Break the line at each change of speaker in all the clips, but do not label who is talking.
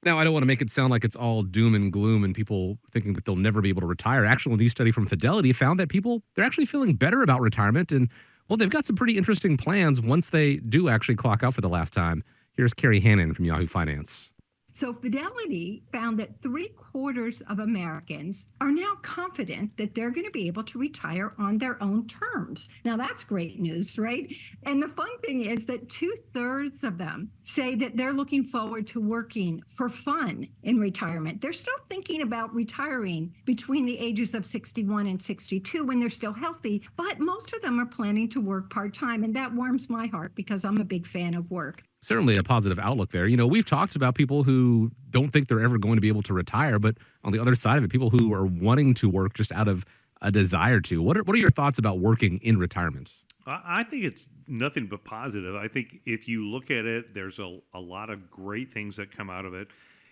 Now, I don't want to make it sound like it's all doom and gloom and people thinking that they'll never be able to retire. Actually, a new study from Fidelity found that people, they're actually feeling better about retirement. And, well, they've got some pretty interesting plans once they do actually clock out for the last time. Here's Carrie Hannon from Yahoo Finance.
So, Fidelity found that 3/4 of Americans are now confident that they're going to be able to retire on their own terms. Now, that's great news, right? And the fun thing is that 2/3 of them say that they're looking forward to working for fun in retirement. They're still thinking about retiring between the ages of 61 and 62 when they're still healthy, but most of them are planning to work part time. And that warms my heart because I'm a big fan of work.
Certainly a positive outlook there. You know, we've talked about people who don't think they're ever going to be able to retire, but on the other side of it, people who are wanting to work just out of a desire to. What are your thoughts about working in retirement?
I think it's nothing but positive. I think if you look at it, there's a lot of great things that come out of it.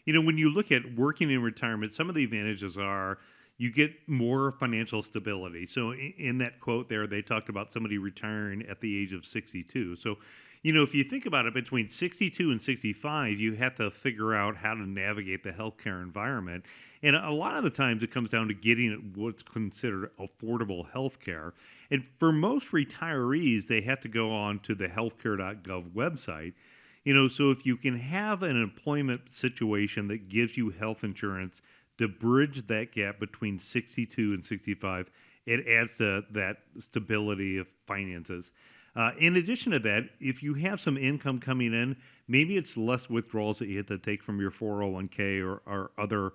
You know, when you look at working in retirement, some of the advantages are you get more financial stability. So in that quote there, they talked about somebody retiring at the age of 62. So, you know, if you think about it, between 62 and 65, you have to figure out how to navigate the healthcare environment. And a lot of the times it comes down to getting what's considered affordable healthcare. And for most retirees, they have to go on to the healthcare.gov website. You know, so if you can have an employment situation that gives you health insurance to bridge that gap between 62 and 65, it adds to that stability of finances. In addition to that, if you have some income coming in, maybe it's less withdrawals that you have to take from your 401k or other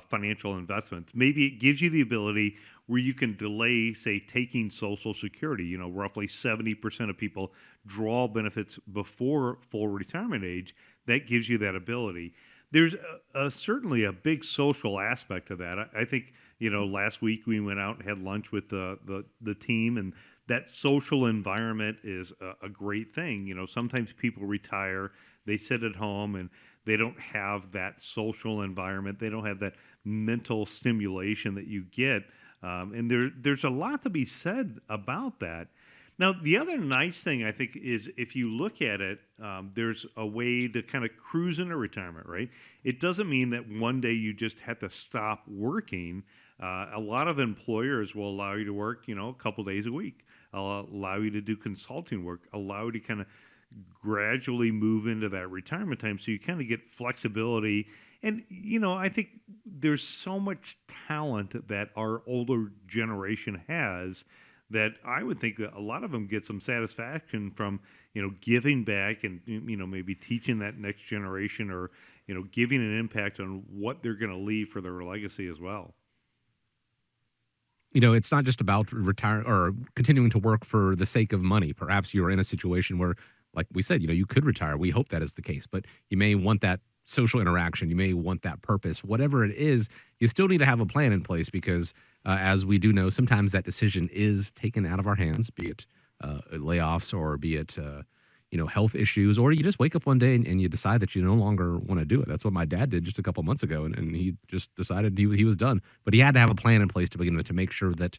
financial investments. Maybe it gives you the ability where you can delay, say, taking Social Security. You know, roughly 70% of people draw benefits before full retirement age. That gives you that ability. There's certainly a big social aspect to that. I think, you know, last week we went out and had lunch with the team, and that social environment is a great thing. You know, sometimes people retire, they sit at home, and they don't have that social environment. They don't have that mental stimulation that you get. And there's a lot to be said about that. Now, the other nice thing I think is if you look at it, there's a way to kind of cruise into retirement, right? It doesn't mean that one day you just have to stop working. A lot of employers will allow you to work, you know, a couple days a week, allow you to do consulting work, allow you to kind of gradually move into that retirement time. So you kind of get flexibility. And, you know, I think there's so much talent that our older generation has that I would think that a lot of them get some satisfaction from, you know, giving back and, you know, maybe teaching that next generation or, you know, giving an impact on what they're going to leave for their legacy as well.
You know, it's not just about retire or continuing to work for the sake of money. Perhaps you're in a situation where, like we said, you know, you could retire. We hope that is the case, but you may want that social interaction. You may want that purpose. Whatever it is, you still need to have a plan in place because, as we do know, sometimes that decision is taken out of our hands, be it layoffs or be it, you know, health issues, or you just wake up one day and you decide that you no longer want to do it. That's what my dad did just a couple months ago, and he just decided he was done. But he had to have a plan in place to begin with to make sure that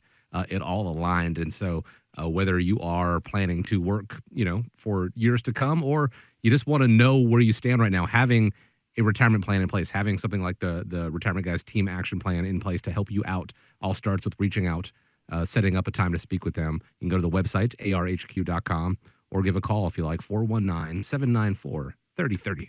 it all aligned. And so whether you are planning to work, you know, for years to come, or you just want to know where you stand right now, having a retirement plan in place, having something like the Retirement Guys Team Action Plan in place to help you out, all starts with reaching out, setting up a time to speak with them. You can go to the website, arhq.com, or give a call if you like, 419-794-3030.